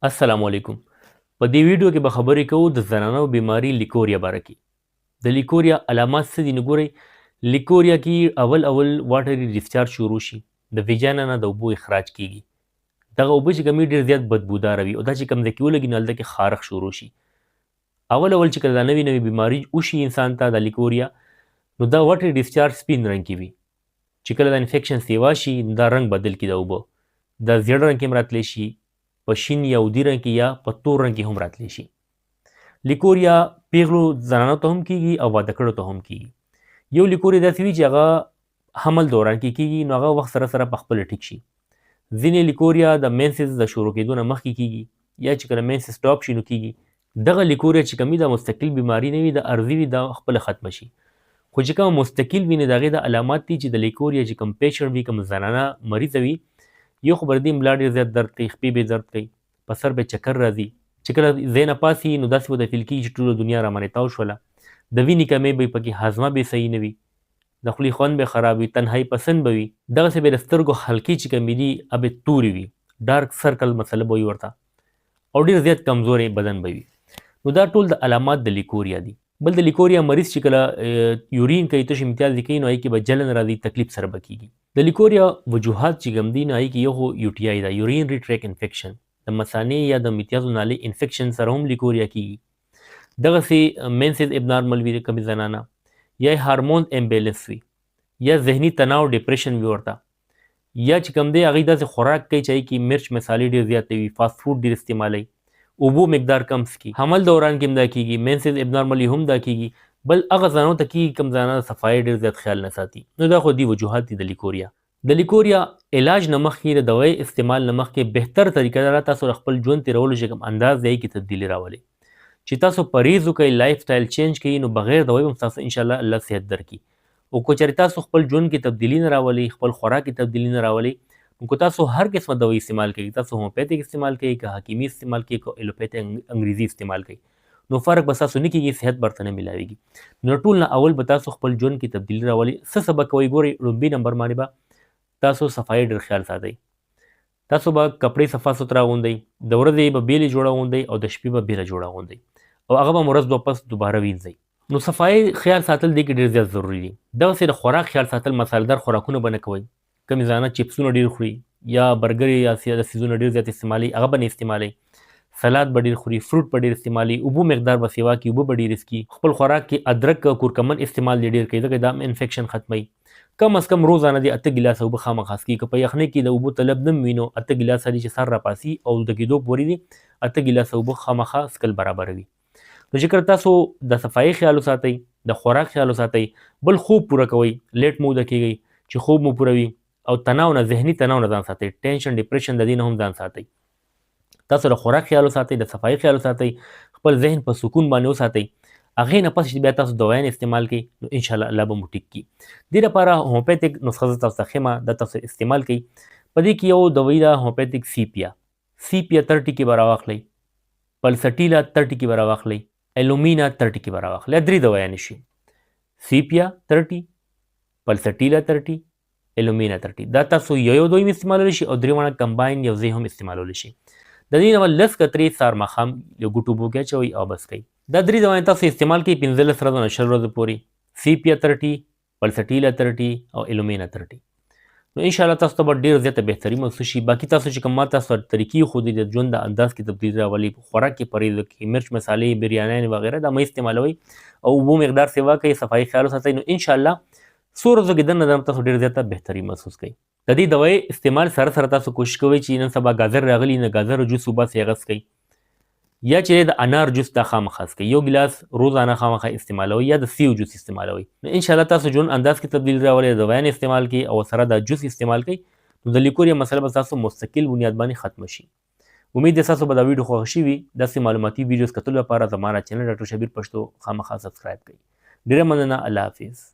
السلام علیکم. په دې ویډیو کې به خبرې کوو د زنانو بیماری لیکوریا باره کې. د لیکوریا علامات څه دي نو ګورئ. لیکوریا کې اول واټري ډیسچارج شروع شي، د ویجانا نه د اوبو اخراج کیږي. دغه اوبه چې کوم ډېر زیات بدبوداره وي او دا چې کوم ځای کې ولګي نو هلته کې خارښ شروع شي. اول چې کله دا نوې بیماري وشي انسان ته د لیکوریا، نو دا واټري ډیسچارج سپین رنګ کې وي. چې کله دا انفیکشن سیوا شي نو دا رنګ بدل کړي د اوبه، د زیړ رنګ کې هم راتلی شي، په شین یا ودي رنګ کې یا په تور رنګ کې هم راتلی شي. لیکوریا پیغلو زنانو ته هم کیږي او واده کړو ته هم کیږي. یو لیکوریا داسې وي چې هغه حمل دوران کې کیږي، نو هغه وخت سره سره په خپله ټیک شي. ځینې لیکوریا د مینسز د شروع کېدو نه مخکې کیږي یا چې کله مینسز سټاپ شي نو کیږي. دغه لیکوریا چې کوم وي دا مستقل بیماري نه وي، د عرضي وي، دا خپله ختمه شي. خو چې کوم مستقل وي نو د هغې د علامات دي چې د لیکوریا چې کوم پیشنټ وي، کوم زنانه مریضه وي، یو خو پر دې ملا ډېر زیات درد کوي، خپې به درد کوي، په سر به چکر راځي. چې کله ځای نه پاسي نو داسې به د فیل کېږي چې ټوله دنیا راباندې تاو شوله. د وینې کمی به پکې، هاضمه به صحیح نه وي، د خولې خوند به خراب وي، تنهایي پسند به وي. دغسې به د سترګو حلقې چې کومې دي هغه تورې وي، ډارک سرکل مسله به وي ورته، او ډېر زیات کمزوری بدن به وي. نو دا ټول د علامات د لیکوریا دي. بل د لیکوریا مریض چې کله یورین کوي، تش امتیاز کوي، نو هغې کې به جلن راځي، تکلیف سره به کېږي. د لیکوریا وجوهات چې کوم دي نو هغې کې یو خو یو ټي آی ده، یورینري ټریک انفیکشن، د مثانې یا د امتیازو نالۍ انفیکشن سره هم لیکوریا کېږي. دغسې مینسز ابنارمل وي د کومې زنانه، یا هارمون امبیلنس وي، یا ذهني تناو ډپریشن وي ورته، یا چې کوم دی هغوی داسې خوراک کوي چې هغې کې مرچ مسالې ډېر زیاتې وي، فاسټ فوډ ډېر استعمالوي، اوبو مقدار کم څکي. حمل دوران کې هم دا کېږي، مینسز ابنارملي هم دا کېږي. بل هغه زنانو ته کېږي کوم زنانه د صفایۍ ډېر زیات خیال نه ساتي. نو دا خو دي وجوهات دي د لیکوریا. د لیکوریا علاج نه مخکې، د دوایي استعمال نه مخکې بهتر طریقه دا تاسو د خپل ژوند تېرولو چې کوم انداز دی کې تبدیلي راولئ. چې تاسو پرهیز وکئ، لایف سټایل چینج کړئ، نو بغیر دوایي هم تاسو انشاءالله الله صحت درکړي. او که چېرې تاسو خپل ژوند کې تبدیلي نه راولئ، خپل خوراک کې تبدیلي نه راولئ، نو که تاسو هر قسمه دوایي استعمال کوئ، تاسو هومیوپیتھک استعمال کوئ، که حکیمي استعمال کوئ، که ایلوپیتھک انګریزي استعمال کوئ، نو فرق به ستاسو نه کېږي، صحت به ورته نه میلاویږي. نو ټول نه اول به تاسو خپل ژوند کې تبدیلي راولئ. څه به کوئ؟ ګورئ، لومبي نمبر باندې به تاسو صفایي ډېر خیال ساتئ. تاسو به کپړې صفا سوتره اغوندئ، د ورځې به بېلې جوړه اغوندئ او د شپې به بېله جوړه اغوندئ، او هغه به ورځ دوه پس دوباره وینځئ. نو صفایي خیال ساتل دې کې ډېر زیات ضروري دي. دغسې د خوراک خیال ساتل، مسالهدار خوراکونه به نه کوئ. کومې زنانه چپسونه ډېر خوري یا برګر یا څیزونه ډېر زیات استعمالوي، هغه به نه استعمالوئ. سلاد به ډېر خوري، فروټ به ډېر استعمالوي، اوبو مقدار به سیوا کړي، اوبه به ډېرې څکي. خپل خوراک کې ادرک او کورکمن استعمال دې ډېر کوي، ځکه دا انفیکشن ختموي. کم از کم روزانه دې 8 ګیلاسه اوبه خامخا څکي. که په یخنۍ کې د اوبو طلب نه وي نو 8 ګیلاسه دي چې سر راپاسي او د کېدو پورې دي 8 ګیلاسه اوبه خامخا څکل برابروي. نو چې کله تاسو د صفایي خیال وساتئ، د خوراک خیال وساتئ، بل خوب پوره کوئ، لیټ مو وده کېږئ چې خوب مو پوره وي، او تناو نه، ذهني تناو نه ځان ساتئ، ټینشن ډپریشن د دې نه هم ځان ساتئ. تاسو د خوراک خیال وساتئ، د صفایي خیال وساتئ، خپل ذهن په سکون باندې وساتئ. هغې نه پس چې بیا تاسو دوايان استعمال کړئ نو انشاءالله الله به مو ټیک کړي. دې لپاره هومیوپیتھک نسخه زه تاسو ته ښیم، دا تاسو استعمال کړئ. په دې کې یو دوایي ده هومیوپیتھک سیپیا 30 کې به راواخلئ، پلسټیلا 30 کې به راواخلئ، ایلومینا 30 کې به راواخلئ. 3 دوایانې شي، سیپیا 30، پلسټیلا 30، ایلومینا 30. دا تاسو یو دوی استعمالولی شي او درې واړه کمباین یو ځای هم استعمالولی شي. د دې نه به 10 قطرې سهار ماښام یو ګوټو اوبو کې اچوئ او بس کوئ. دا 3 دوایان تاسو استعمال کوئ 15 ورځو نه 20 ورځو پورې، سیپیا 30، پلسټیلا 30 او ایلومینا 30. نو انشاءالله تاسو ته به ډېر زیاته بهتري محسوس شي. باقي تاسو چې کوم ما تاسو ته طریقې ښودې د ژوند د انداز کې تبدیلي راولي، خوراک کې پرهیز وکړئ، مرچ مسالې، بریانیانې وغیره دا مه استعمالوئ، او اوبو مقدار سیوا کوئ، صفایي خیال وساتئ. نو انشاءالله څو ورځو کې دننه تاسو ډېر زیاته بهتري محسوس کوئ. د دې دوایي استعمال سره سره تاسو کوشش کوئ چې نن سبا ګازر راغلي، نه ګازرو جوس وباسئ، هغه څکئ، یا چې د انار جوس دا خامخا څکئ. یو ګیلاس روزانه خامخا استعمالوئ، یا د سیو جوس استعمالوئ. نو انشاءالله تاسو ژوند انداز کې تبدیلي راولئ، د دوایان استعمال کړئ او سره دا جوس استعمال کړئ، نو د لیکوریا مسله به ستاسو مستقل بنیاد باندې ختمه شي. امید ده ستاسو به دا ویډیو خوښه شوي. داسې معلوماتي ویډیوز کتلو لپاره زما چینل ډاکټر شبیر پښتو خامخا سبسکرایب کړئ. ډېره مننه. الله حافظ.